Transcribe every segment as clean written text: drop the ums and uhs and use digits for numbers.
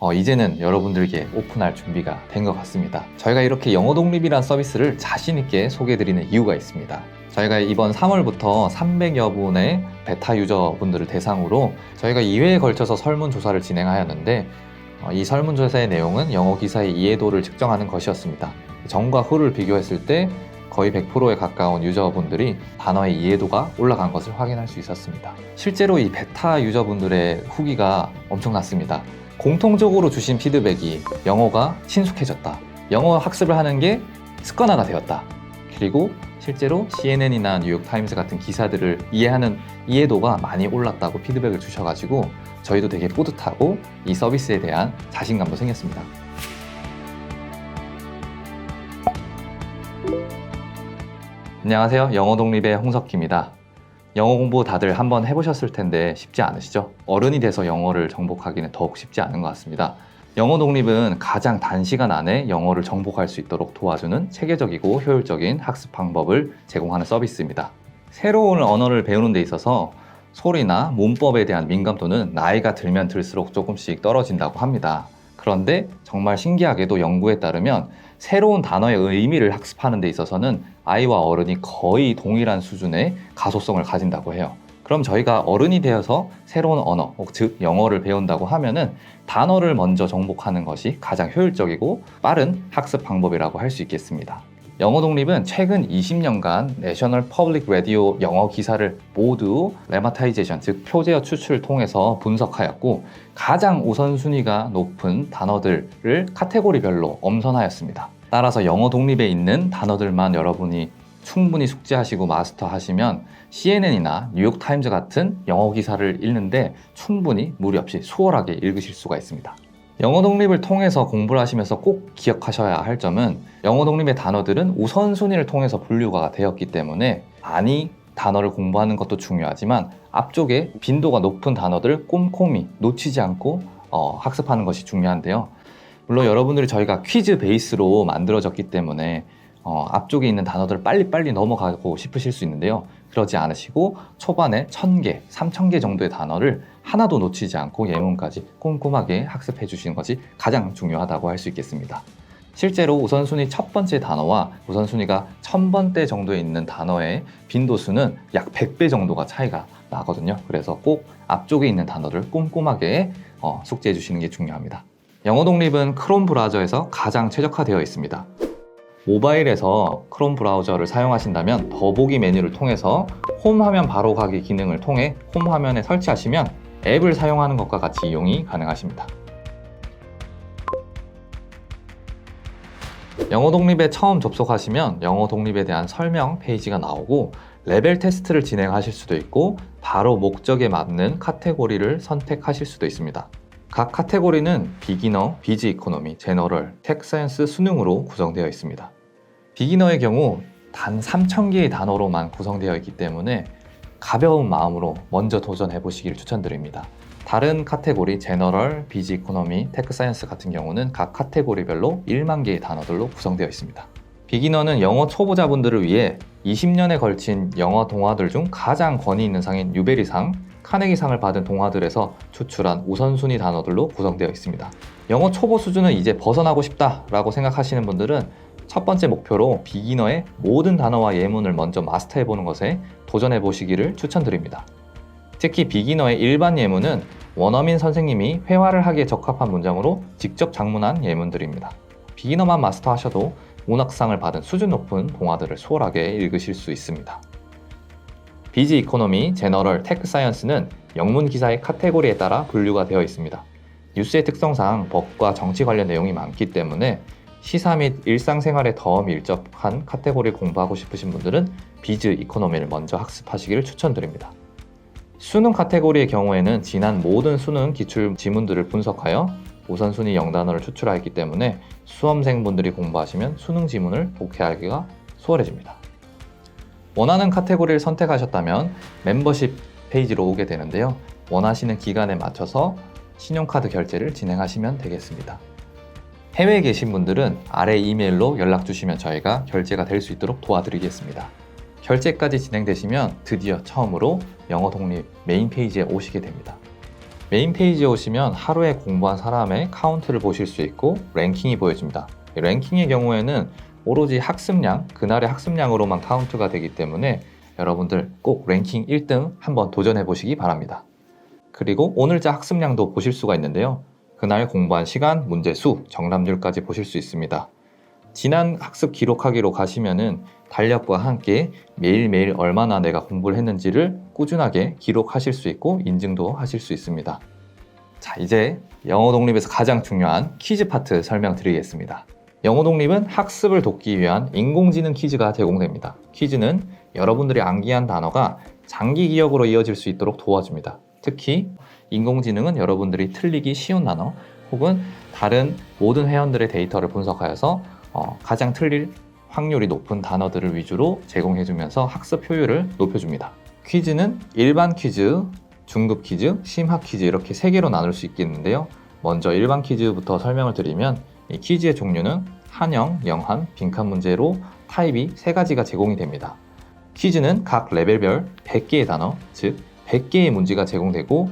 이제는 여러분들께 오픈할 준비가 된 것 같습니다. 저희가 이렇게 영어 독립이란 서비스를 자신 있게 소개해드리는 이유가 있습니다. 저희가 이번 3월부터 300여 분의 베타 유저분들을 대상으로 저희가 2회에 걸쳐서 설문조사를 진행하였는데 이 설문조사의 내용은 영어 기사의 이해도를 측정하는 것이었습니다. 전과 후를 비교했을 때 거의 100%에 가까운 유저분들이 단어의 이해도가 올라간 것을 확인할 수 있었습니다. 실제로 이 베타 유저분들의 후기가 엄청났습니다. 공통적으로 주신 피드백이 영어가 친숙해졌다, 영어 학습을 하는 게 습관화가 되었다, 그리고 실제로 CNN이나 뉴욕타임스 같은 기사들을 이해하는 이해도가 많이 올랐다고 피드백을 주셔가지고 저희도 되게 뿌듯하고 이 서비스에 대한 자신감도 생겼습니다. 안녕하세요. 영어 독립의 홍석기입니다. 영어 공부 다들 한번 해보셨을 텐데 쉽지 않으시죠? 어른이 돼서 영어를 정복하기는 더욱 쉽지 않은 것 같습니다. 영어 독립은 가장 단시간 안에 영어를 정복할 수 있도록 도와주는 체계적이고 효율적인 학습 방법을 제공하는 서비스입니다. 새로운 언어를 배우는 데 있어서 소리나 문법에 대한 민감도는 나이가 들면 들수록 조금씩 떨어진다고 합니다. 그런데 정말 신기하게도 연구에 따르면 새로운 단어의 의미를 학습하는 데 있어서는 아이와 어른이 거의 동일한 수준의 가소성을 가진다고 해요. 그럼 저희가 어른이 되어서 새로운 언어, 즉 영어를 배운다고 하면은 단어를 먼저 정복하는 것이 가장 효율적이고 빠른 학습 방법이라고 할 수 있겠습니다. 영어 독립은 최근 20년간 내셔널 퍼블릭 라디오 영어 기사를 모두 레마타이제이션, 즉 표제어 추출을 통해서 분석하였고 가장 우선순위가 높은 단어들을 카테고리별로 엄선하였습니다. 따라서 영어 독립에 있는 단어들만 여러분이 충분히 숙지하시고 마스터하시면 CNN이나 뉴욕타임즈 같은 영어 기사를 읽는데 충분히 무리 없이 수월하게 읽으실 수가 있습니다. 영어 독립을 통해서 공부를 하시면서 꼭 기억하셔야 할 점은 영어 독립의 단어들은 우선순위를 통해서 분류가 되었기 때문에 많이 단어를 공부하는 것도 중요하지만 앞쪽에 빈도가 높은 단어들을 꼼꼼히 놓치지 않고 학습하는 것이 중요한데요. 물론 여러분들이 저희가 퀴즈 베이스로 만들어졌기 때문에 앞쪽에 있는 단어들을 빨리빨리 넘어가고 싶으실 수 있는데요. 그러지 않으시고 초반에 1000개, 3000개 정도의 단어를 하나도 놓치지 않고 예문까지 꼼꼼하게 학습해 주시는 것이 가장 중요하다고 할 수 있겠습니다. 실제로 우선순위 첫 번째 단어와 우선순위가 1000번대 정도에 있는 단어의 빈도수는 약 100배 정도가 차이가 나거든요. 그래서 꼭 앞쪽에 있는 단어를 꼼꼼하게 숙지해 주시는 게 중요합니다. 영어 독립은 크롬 브라우저에서 가장 최적화되어 있습니다. 모바일에서 크롬 브라우저를 사용하신다면 더보기 메뉴를 통해서 홈 화면 바로 가기 기능을 통해 홈 화면에 설치하시면 앱을 사용하는 것과 같이 이용이 가능하십니다. 영어 독립에 처음 접속하시면 영어 독립에 대한 설명 페이지가 나오고 레벨 테스트를 진행하실 수도 있고 바로 목적에 맞는 카테고리를 선택하실 수도 있습니다. 각 카테고리는 비기너, 비즈 이코노미, 제너럴, 텍 사이언스, 수능으로 구성되어 있습니다. 비기너의 경우 단 3000개의 단어로만 구성되어 있기 때문에 가벼운 마음으로 먼저 도전해 보시기를 추천드립니다. 다른 카테고리 제너럴, 비즈 이코노미, 테크 사이언스 같은 경우는 각 카테고리별로 1만 개의 단어들로 구성되어 있습니다. 비기너는 영어 초보자분들을 위해 20년에 걸친 영어 동화들 중 가장 권위 있는 상인 유베리상, 카네기상을 받은 동화들에서 추출한 우선순위 단어들로 구성되어 있습니다. 영어 초보 수준을 이제 벗어나고 싶다라고 생각하시는 분들은 첫 번째 목표로 비기너의 모든 단어와 예문을 먼저 마스터해보는 것에 도전해보시기를 추천드립니다. 특히 비기너의 일반 예문은 원어민 선생님이 회화를 하기에 적합한 문장으로 직접 작문한 예문들입니다. 비기너만 마스터하셔도 문학상을 받은 수준 높은 동화들을 수월하게 읽으실 수 있습니다. 비즈 이코노미, 제너럴, 테크 사이언스는 영문 기사의 카테고리에 따라 분류가 되어 있습니다. 뉴스의 특성상 법과 정치 관련 내용이 많기 때문에 시사 및 일상생활에 더 밀접한 카테고리를 공부하고 싶으신 분들은 비즈 이코노미를 먼저 학습하시기를 추천드립니다. 수능 카테고리의 경우에는 지난 모든 수능 기출 지문들을 분석하여 우선순위 영단어를 추출하였기 때문에 수험생분들이 공부하시면 수능 지문을 독해하기가 수월해집니다. 원하는 카테고리를 선택하셨다면 멤버십 페이지로 오게 되는데요. 원하시는 기간에 맞춰서 신용카드 결제를 진행하시면 되겠습니다. 해외에 계신 분들은 아래 이메일로 연락 주시면 저희가 결제가 될 수 있도록 도와드리겠습니다. 결제까지 진행되시면 드디어 처음으로 영어 독립 메인 페이지에 오시게 됩니다. 메인 페이지에 오시면 하루에 공부한 사람의 카운트를 보실 수 있고 랭킹이 보여집니다. 이 랭킹의 경우에는 오로지 학습량, 그날의 학습량으로만 카운트가 되기 때문에 여러분들 꼭 랭킹 1등 한번 도전해 보시기 바랍니다. 그리고 오늘자 학습량도 보실 수가 있는데요. 그날 공부한 시간, 문제 수, 정답률까지 보실 수 있습니다. 지난 학습 기록하기로 가시면은 달력과 함께 매일매일 얼마나 내가 공부를 했는지를 꾸준하게 기록하실 수 있고 인증도 하실 수 있습니다. 자, 이제 영어 독립에서 가장 중요한 퀴즈 파트 설명드리겠습니다. 영어 독립은 학습을 돕기 위한 인공지능 퀴즈가 제공됩니다. 퀴즈는 여러분들이 암기한 단어가 장기 기억으로 이어질 수 있도록 도와줍니다. 특히 인공지능은 여러분들이 틀리기 쉬운 단어 혹은 다른 모든 회원들의 데이터를 분석하여서 가장 틀릴 확률이 높은 단어들을 위주로 제공해주면서 학습 효율을 높여줍니다. 퀴즈는 일반 퀴즈, 중급 퀴즈, 심화 퀴즈 이렇게 3개로 나눌 수 있겠는데요. 먼저 일반 퀴즈부터 설명을 드리면 이 퀴즈의 종류는 한영, 영한, 빈칸 문제로 타입이 3가지가 제공이 됩니다. 퀴즈는 각 레벨별 100개의 단어, 즉 100개의 문제가 제공되고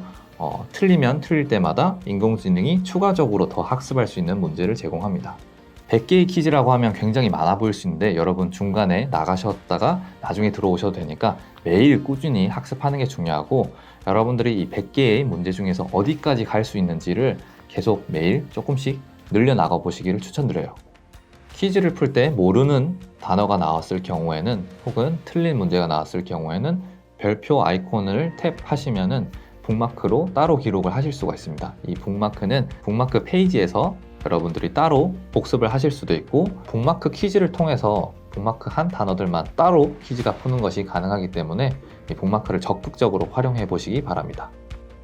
틀리면 틀릴 때마다 인공지능이 추가적으로 더 학습할 수 있는 문제를 제공합니다. 100개의 퀴즈라고 하면 굉장히 많아 보일 수 있는데 여러분 중간에 나가셨다가 나중에 들어오셔도 되니까 매일 꾸준히 학습하는 게 중요하고 여러분들이 이 100개의 문제 중에서 어디까지 갈 수 있는지를 계속 매일 조금씩 늘려나가 보시기를 추천드려요. 퀴즈를 풀 때 모르는 단어가 나왔을 경우에는 혹은 틀린 문제가 나왔을 경우에는 별표 아이콘을 탭하시면은 북마크로 따로 기록을 하실 수가 있습니다. 이 북마크는 북마크 페이지에서 여러분들이 따로 복습을 하실 수도 있고 북마크 퀴즈를 통해서 북마크 한 단어들만 따로 퀴즈가 푸는 것이 가능하기 때문에 이 북마크를 적극적으로 활용해 보시기 바랍니다.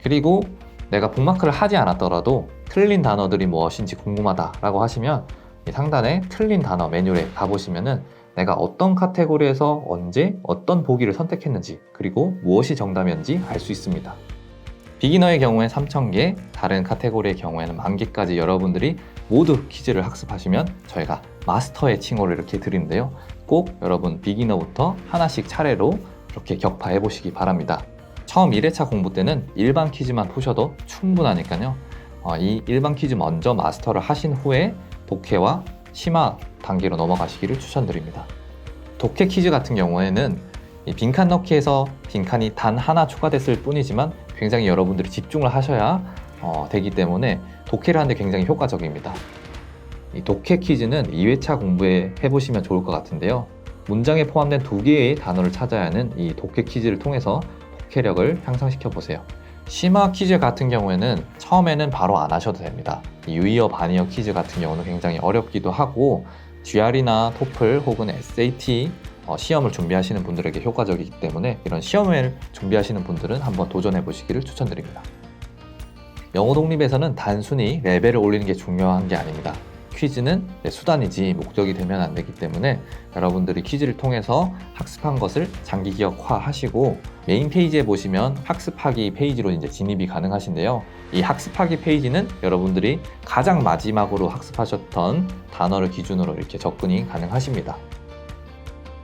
그리고 내가 북마크를 하지 않았더라도 틀린 단어들이 무엇인지 궁금하다라고 하시면 이 상단에 틀린 단어 메뉴에 가보시면은 내가 어떤 카테고리에서 언제 어떤 보기를 선택했는지 그리고 무엇이 정답이었는지 알 수 있습니다. 비기너의 경우엔 3,000개, 다른 카테고리의 경우에는 10,000개까지 여러분들이 모두 퀴즈를 학습하시면 저희가 마스터의 칭호를 이렇게 드리는데요. 꼭 여러분 비기너부터 하나씩 차례로 이렇게 격파해 보시기 바랍니다. 처음 1회차 공부 때는 일반 퀴즈만 푸셔도 충분하니까요. 이 일반 퀴즈 먼저 마스터를 하신 후에 독해와 심화 단계로 넘어가시기를 추천드립니다. 독해 퀴즈 같은 경우에는 이 빈칸 넣기에서 빈칸이 단 하나 추가됐을 뿐이지만 굉장히 여러분들이 집중을 하셔야 되기 때문에 독해를 하는데 굉장히 효과적입니다. 이 독해 퀴즈는 2회차 공부에 해보시면 좋을 것 같은데요. 문장에 포함된 2개의 단어를 찾아야 하는 이 독해 퀴즈를 통해서 독해력을 향상시켜 보세요. 심화 퀴즈 같은 경우에는 처음에는 바로 안 하셔도 됩니다. 이 유의어 반의어 퀴즈 같은 경우는 굉장히 어렵기도 하고 GRE나 토플 혹은 SAT 시험을 준비하시는 분들에게 효과적이기 때문에 이런 시험을 준비하시는 분들은 한번 도전해 보시기를 추천드립니다. 영어 독립에서는 단순히 레벨을 올리는 게 중요한 게 아닙니다. 퀴즈는 수단이지 목적이 되면 안 되기 때문에 여러분들이 퀴즈를 통해서 학습한 것을 장기 기억화 하시고 메인 페이지에 보시면 학습하기 페이지로 이제 진입이 가능하신데요. 이 학습하기 페이지는 여러분들이 가장 마지막으로 학습하셨던 단어를 기준으로 이렇게 접근이 가능하십니다.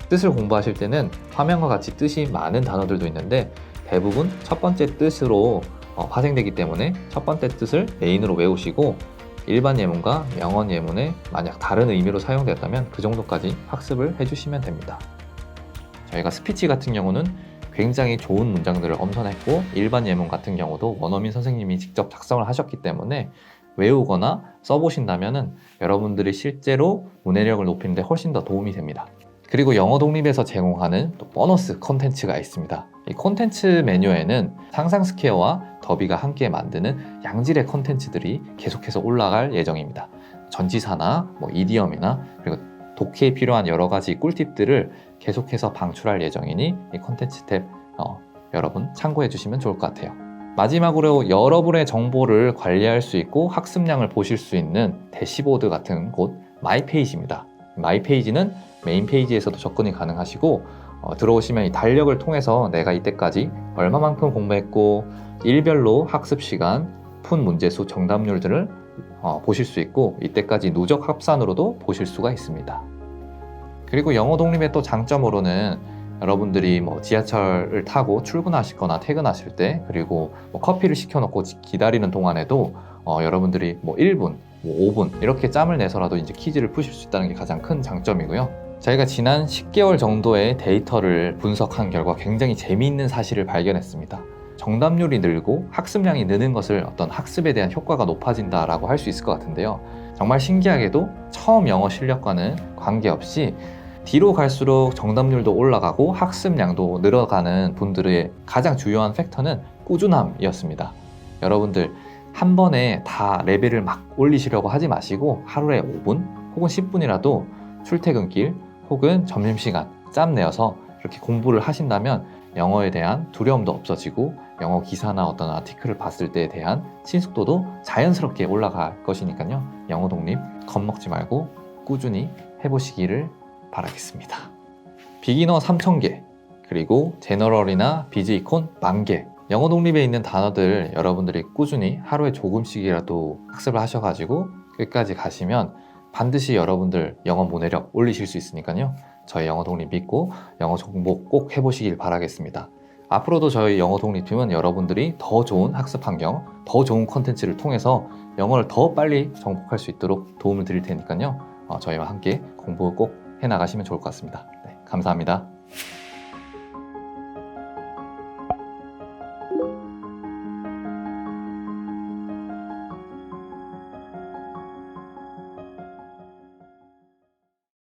뜻을 공부하실 때는 화면과 같이 뜻이 많은 단어들도 있는데 대부분 첫 번째 뜻으로 파생되기 때문에 첫 번째 뜻을 메인으로 외우시고 일반 예문과 명언 예문에 만약 다른 의미로 사용되었다면 그 정도까지 학습을 해주시면 됩니다. 저희가 스피치 같은 경우는 굉장히 좋은 문장들을 엄선했고 일반 예문 같은 경우도 원어민 선생님이 직접 작성을 하셨기 때문에 외우거나 써보신다면 여러분들이 실제로 문해력을 높이는 데 훨씬 더 도움이 됩니다. 그리고 영어 독립에서 제공하는 또 보너스 콘텐츠가 있습니다. 이 콘텐츠 메뉴에는 상상 스퀘어와 더비가 함께 만드는 양질의 콘텐츠들이 계속해서 올라갈 예정입니다. 전치사나 이디엄이나 그리고 독해에 필요한 여러 가지 꿀팁들을 계속해서 방출할 예정이니 이 콘텐츠 탭 여러분 참고해 주시면 좋을 것 같아요. 마지막으로 여러분의 정보를 관리할 수 있고 학습량을 보실 수 있는 대시보드 같은 곳 마이페이지입니다. 마이페이지는 메인 페이지에서도 접근이 가능하시고 들어오시면 이 달력을 통해서 내가 이때까지 얼마만큼 공부했고 일별로 학습 시간, 푼 문제수, 정답률들을 보실 수 있고 이때까지 누적 합산으로도 보실 수가 있습니다. 그리고 영어 독립의 또 장점으로는 여러분들이 뭐 지하철을 타고 출근하시거나 퇴근하실 때, 그리고 뭐 커피를 시켜놓고 기다리는 동안에도 여러분들이 뭐 1분, 뭐 5분 이렇게 짬을 내서라도 이제 퀴즈를 푸실 수 있다는 게 가장 큰 장점이고요. 저희가 지난 10개월 정도의 데이터를 분석한 결과 굉장히 재미있는 사실을 발견했습니다. 정답률이 늘고 학습량이 느는 것을 어떤 학습에 대한 효과가 높아진다라고 할 수 있을 것 같은데요. 정말 신기하게도 처음 영어 실력과는 관계없이 뒤로 갈수록 정답률도 올라가고 학습량도 늘어가는 분들의 가장 주요한 팩터는 꾸준함이었습니다. 여러분들 한 번에 다 레벨을 막 올리시려고 하지 마시고 하루에 5분 혹은 10분이라도 출퇴근길 혹은 점심시간 짬 내어서 이렇게 공부를 하신다면 영어에 대한 두려움도 없어지고 영어 기사나 어떤 아티클을 봤을 때에 대한 친숙도도 자연스럽게 올라갈 것이니까요. 영어 독립 겁먹지 말고 꾸준히 해보시기를 바라겠습니다. 비기너 3000개, 그리고 제너럴이나 비즈이콘 10,000개. 영어 독립에 있는 단어들 여러분들이 꾸준히 하루에 조금씩이라도 학습을 하셔가지고 끝까지 가시면 반드시 여러분들 영어 모내력 올리실 수 있으니까요. 저희 영어 독립 믿고 영어 정복 꼭 해보시길 바라겠습니다. 앞으로도 저희 영어 독립팀은 여러분들이 더 좋은 학습 환경, 더 좋은 컨텐츠를 통해서 영어를 더 빨리 정복할 수 있도록 도움을 드릴 테니까요. 저희와 함께 공부 꼭 해나가시면 좋을 것 같습니다. 네, 감사합니다.